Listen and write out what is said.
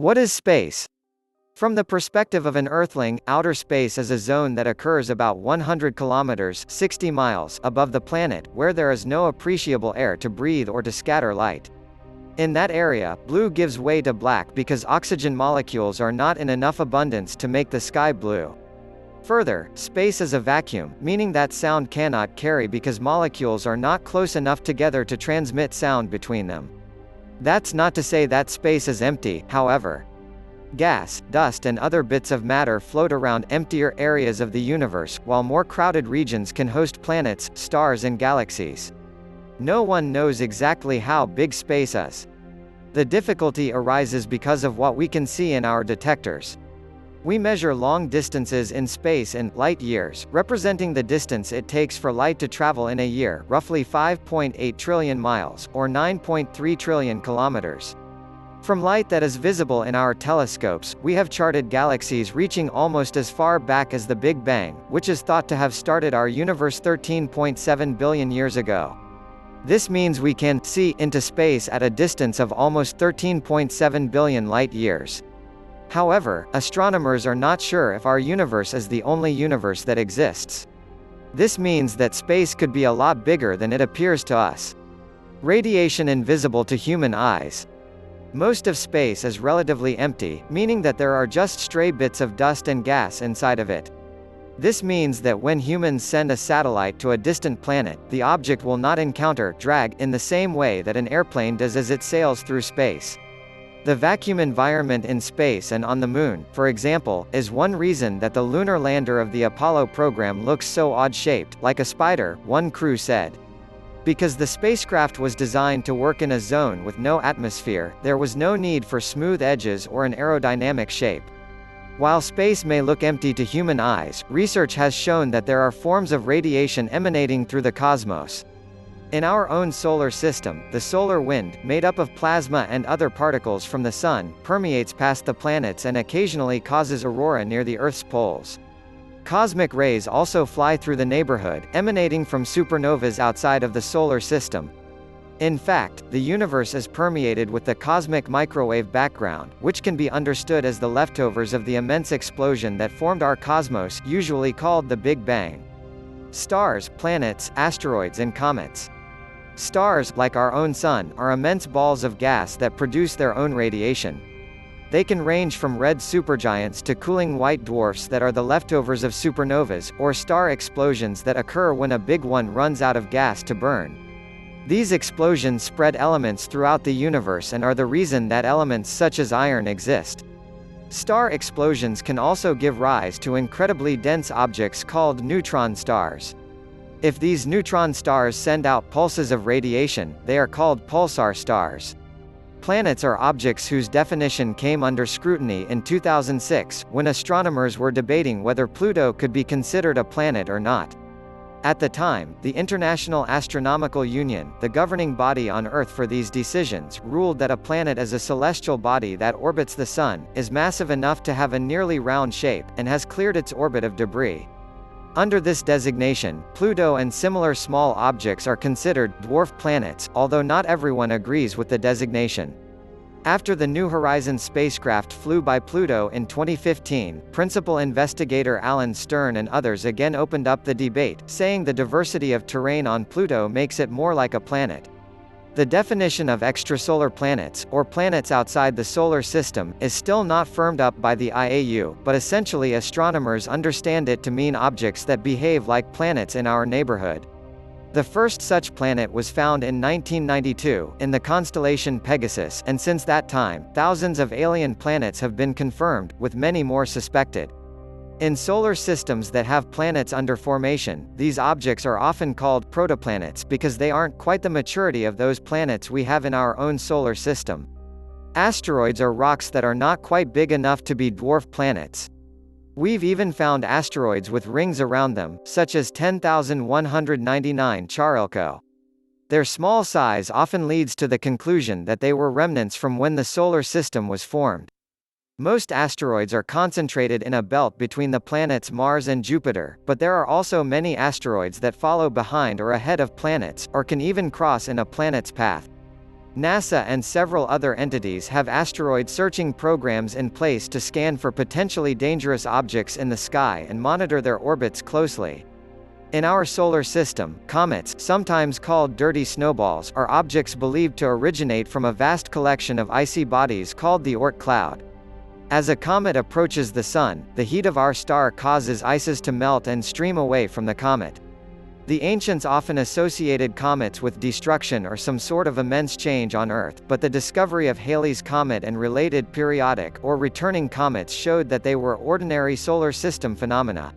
What is space? From the perspective of an Earthling, outer space is a zone that occurs about 100 kilometers (60 miles) above the planet, where there is no appreciable air to breathe or to scatter light. In that area, blue gives way to black because oxygen molecules are not in enough abundance to make the sky blue. Further, space is a vacuum, meaning that sound cannot carry because molecules are not close enough together to transmit sound between them. That's not to say that space is empty, however. Gas, dust and other bits of matter float around emptier areas of the universe, while more crowded regions can host planets, stars and galaxies. No one knows exactly how big space is. The difficulty arises because of what we can see in our detectors. We measure long distances in space in light years, representing the distance it takes for light to travel in a year, roughly 5.8 trillion miles, or 9.3 trillion kilometers. From light that is visible in our telescopes, we have charted galaxies reaching almost as far back as the Big Bang, which is thought to have started our universe 13.7 billion years ago. This means we can see into space at a distance of almost 13.7 billion light-years. However, astronomers are not sure if our universe is the only universe that exists. This means that space could be a lot bigger than it appears to us. Radiation invisible to human eyes. Most of space is relatively empty, meaning that there are just stray bits of dust and gas inside of it. This means that when humans send a satellite to a distant planet, the object will not encounter drag in the same way that an airplane does as it sails through space. The vacuum environment in space and on the Moon, for example, is one reason that the lunar lander of the Apollo program looks so odd-shaped, like a spider, one crew said. Because the spacecraft was designed to work in a zone with no atmosphere, there was no need for smooth edges or an aerodynamic shape. While space may look empty to human eyes, research has shown that there are forms of radiation emanating through the cosmos. In our own solar system, the solar wind, made up of plasma and other particles from the Sun, permeates past the planets and occasionally causes aurora near the Earth's poles. Cosmic rays also fly through the neighborhood, emanating from supernovas outside of the solar system. In fact, the universe is permeated with the cosmic microwave background, which can be understood as the leftovers of the immense explosion that formed our cosmos, usually called the Big Bang. Stars, planets, asteroids and comets. Stars, like our own Sun, are immense balls of gas that produce their own radiation. They can range from red supergiants to cooling white dwarfs that are the leftovers of supernovas, or star explosions that occur when a big one runs out of gas to burn. These explosions spread elements throughout the universe and are the reason that elements such as iron exist. Star explosions can also give rise to incredibly dense objects called neutron stars. If these neutron stars send out pulses of radiation, they are called pulsar stars. Planets are objects whose definition came under scrutiny in 2006, when astronomers were debating whether Pluto could be considered a planet or not. At the time, the International Astronomical Union, the governing body on Earth for these decisions, ruled that a planet is a celestial body that orbits the Sun, is massive enough to have a nearly round shape, and has cleared its orbit of debris. Under this designation, Pluto and similar small objects are considered dwarf planets, although not everyone agrees with the designation. After the New Horizons spacecraft flew by Pluto in 2015, principal investigator Alan Stern and others again opened up the debate, saying the diversity of terrain on Pluto makes it more like a planet. The definition of extrasolar planets, or planets outside the solar system, is still not firmed up by the IAU, but essentially astronomers understand it to mean objects that behave like planets in our neighborhood. The first such planet was found in 1992, in the constellation Pegasus, and since that time, thousands of alien planets have been confirmed, with many more suspected. In solar systems that have planets under formation, these objects are often called protoplanets because they aren't quite the maturity of those planets we have in our own solar system. Asteroids are rocks that are not quite big enough to be dwarf planets. We've even found asteroids with rings around them, such as 10,199 Charilko. Their small size often leads to the conclusion that they were remnants from when the solar system was formed. Most asteroids are concentrated in a belt between the planets Mars and Jupiter, but there are also many asteroids that follow behind or ahead of planets, or can even cross in a planet's path. NASA and several other entities have asteroid-searching programs in place to scan for potentially dangerous objects in the sky and monitor their orbits closely. In our solar system, comets, sometimes called dirty snowballs, are objects believed to originate from a vast collection of icy bodies called the Oort cloud. As a comet approaches the Sun, the heat of our star causes ices to melt and stream away from the comet. The ancients often associated comets with destruction or some sort of immense change on Earth, but the discovery of Halley's Comet and related periodic or returning comets showed that they were ordinary solar system phenomena.